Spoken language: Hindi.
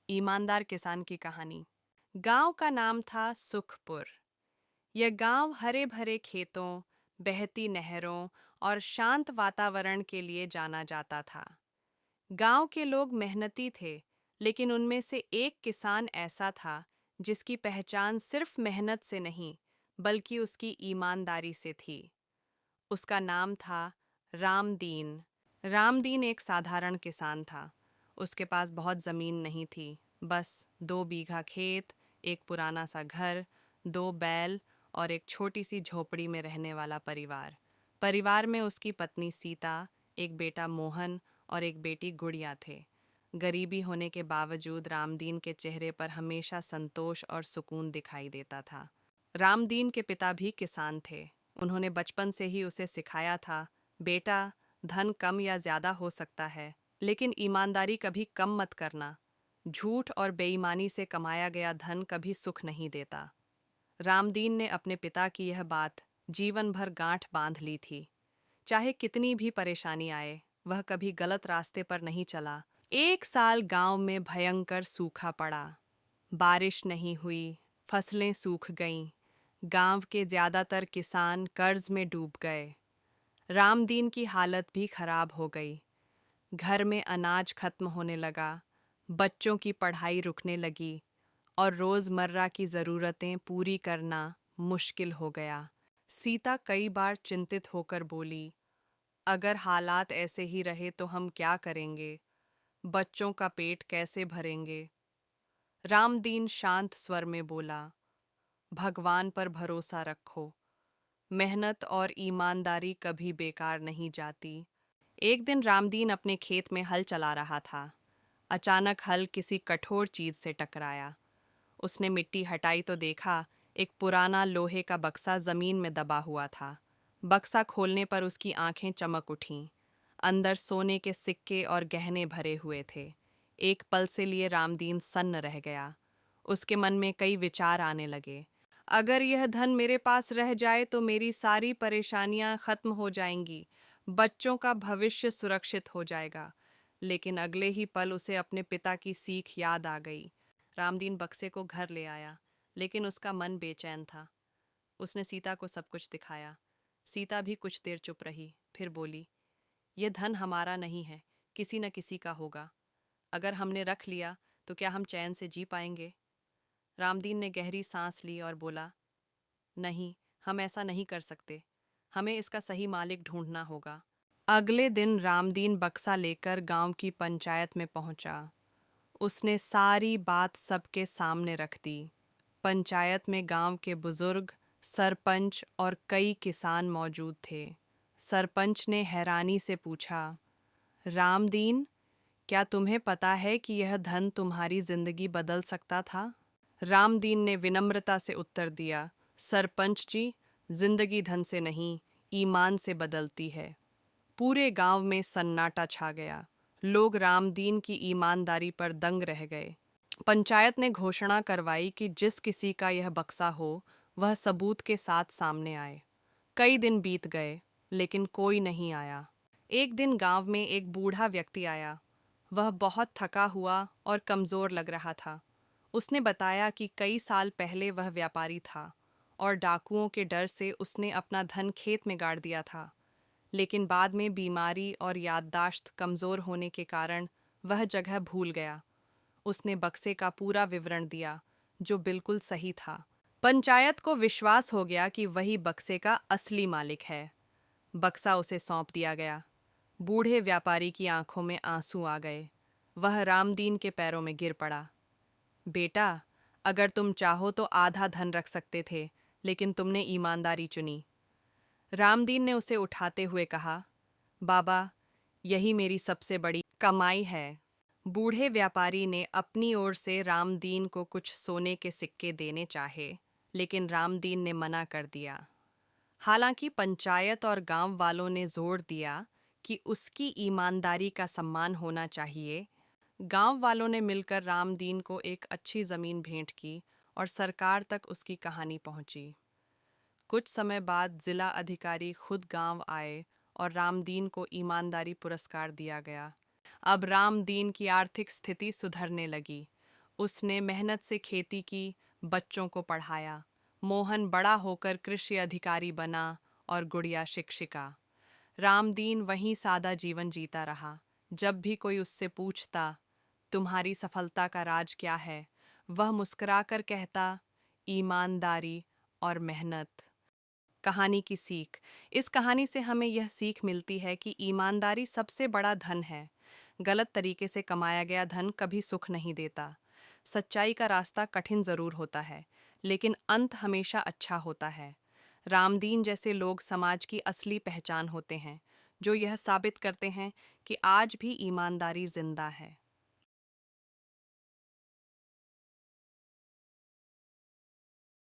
ईमानदार किसान की कहानी। गांव का नाम था सुखपुर। यह गांव हरे भरे खेतों, बहती नहरों और शांत वातावरण के लिए जाना जाता था। गांव के लोग मेहनती थे, लेकिन उनमें से एक किसान ऐसा था जिसकी पहचान सिर्फ मेहनत से नहीं, बल्कि उसकी ईमानदारी से थी। उसका नाम था रामदीन। रामदीन एक साधारण किसान था। उसके पास बहुत ज़मीन नहीं थी, बस 2 बीघा खेत, एक पुराना सा घर, 2 बैल और एक छोटी सी झोपड़ी में रहने वाला परिवार। परिवार में उसकी पत्नी सीता, एक बेटा मोहन और एक बेटी गुड़िया थे। गरीबी होने के बावजूद रामदीन के चेहरे पर हमेशा संतोष और सुकून दिखाई देता था। रामदीन के पिता भी किसान थे। उन्होंने बचपन से ही उसे सिखाया था, बेटा, धन कम या ज्यादा हो सकता है, लेकिन ईमानदारी कभी कम मत करना। झूठ और बेईमानी से कमाया गया धन कभी सुख नहीं देता। रामदीन ने अपने पिता की यह बात जीवन भर गांठ बांध ली थी। चाहे कितनी भी परेशानी आए, वह कभी गलत रास्ते पर नहीं चला। एक साल गांव में भयंकर सूखा पड़ा। बारिश नहीं हुई, फसलें सूख गईं। गांव के ज्यादातर किसान कर्ज में डूब गए। रामदीन की हालत भी खराब हो गई। घर में अनाज खत्म होने लगा, बच्चों की पढ़ाई रुकने लगी और रोजमर्रा की जरूरतें पूरी करना मुश्किल हो गया। सीता कई बार चिंतित होकर बोली, अगर हालात ऐसे ही रहे तो हम क्या करेंगे? बच्चों का पेट कैसे भरेंगे? रामदीन शांत स्वर में बोला, भगवान पर भरोसा रखो। मेहनत और ईमानदारी कभी बेकार नहीं जाती। एक दिन रामदीन अपने खेत में हल चला रहा था। अचानक हल किसी कठोर चीज से टकराया। उसने मिट्टी हटाई तो देखा, एक पुराना लोहे का बक्सा जमीन में दबा हुआ था। बक्सा खोलने पर उसकी आंखें चमक उठीं। अंदर सोने के सिक्के और गहने भरे हुए थे। एक पल से लिए रामदीन सन्न रह गया। उसके मन में कई विचार आने लगे। अगर यह धन मेरे पास रह जाए तो मेरी सारी परेशानियां खत्म हो जाएंगी, बच्चों का भविष्य सुरक्षित हो जाएगा। लेकिन अगले ही पल उसे अपने पिता की सीख याद आ गई। रामदीन बक्से को घर ले आया, लेकिन उसका मन बेचैन था। उसने सीता को सब कुछ दिखाया। सीता भी कुछ देर चुप रही, फिर बोली, यह धन हमारा नहीं है, किसी न किसी का होगा। अगर हमने रख लिया तो क्या हम चैन से जी पाएंगे? रामदीन ने गहरी सांस ली और बोला, नहीं, हम ऐसा नहीं कर सकते। हमें इसका सही मालिक ढूंढना होगा। अगले दिन रामदीन बक्सा लेकर गांव की पंचायत में पहुंचा। उसने सारी बात सबके सामने रख दी। पंचायत में गांव के बुजुर्ग, सरपंच और कई किसान मौजूद थे। सरपंच ने हैरानी से पूछा, रामदीन, क्या तुम्हें पता है कि यह धन तुम्हारी जिंदगी बदल सकता था? रामदीन ने विनम्रता से उत्तर दिया, सरपंच जी, जिंदगी धन से नहीं, ईमान से बदलती है। पूरे गांव में सन्नाटा छा गया। लोग रामदीन की ईमानदारी पर दंग रह गए। पंचायत ने घोषणा करवाई कि जिस किसी का यह बक्सा हो, वह सबूत के साथ सामने आए। कई दिन बीत गए, लेकिन कोई नहीं आया। एक दिन गांव में एक बूढ़ा व्यक्ति आया। वह बहुत थका हुआ और कमजोर लग रहा था। उसने बताया कि कई साल पहले वह व्यापारी था और डाकुओं के डर से उसने अपना धन खेत में गाड़ दिया था। लेकिन बाद में बीमारी और याददाश्त कमजोर होने के कारण वह जगह भूल गया। उसने बक्से का पूरा विवरण दिया, जो बिल्कुल सही था। पंचायत को विश्वास हो गया कि वही बक्से का असली मालिक है। बक्सा उसे सौंप दिया गया। बूढ़े व्यापारी की आंखों में आंसू आ गए। वह रामदीन के पैरों में गिर पड़ा। बेटा, अगर तुम चाहो तो आधा धन रख सकते थे, लेकिन तुमने ईमानदारी चुनी। रामदीन ने उसे उठाते हुए कहा, बाबा, यही मेरी सबसे बड़ी कमाई है। बूढ़े व्यापारी ने अपनी ओर से रामदीन को कुछ सोने के सिक्के देने चाहे, लेकिन रामदीन ने मना कर दिया। हालांकि पंचायत और गांव वालों ने जोर दिया कि उसकी ईमानदारी का सम्मान होना चाहिए। गांव वालों ने मिलकर रामदीन को एक अच्छी जमीन भेंट की और सरकार तक उसकी कहानी पहुंची। कुछ समय बाद जिला अधिकारी खुद गांव आए और रामदीन को ईमानदारी पुरस्कार दिया गया। अब रामदीन की आर्थिक स्थिति सुधरने लगी। उसने मेहनत से खेती की, बच्चों को पढ़ाया। मोहन बड़ा होकर कृषि अधिकारी बना और गुड़िया शिक्षिका। रामदीन वहीं सादा जीवन जीता रहा। जब भी कोई उससे पूछता, तुम्हारी सफलता का राज क्या है, वह मुस्कुराकर कहता, ईमानदारी और मेहनत। कहानी की सीख। इस कहानी से हमें यह सीख मिलती है कि ईमानदारी सबसे बड़ा धन है। गलत तरीके से कमाया गया धन कभी सुख नहीं देता। सच्चाई का रास्ता कठिन जरूर होता है, लेकिन अंत हमेशा अच्छा होता है। रामदीन जैसे लोग समाज की असली पहचान होते हैं, जो यह साबित करते हैं कि आज भी ईमानदारी जिंदा है।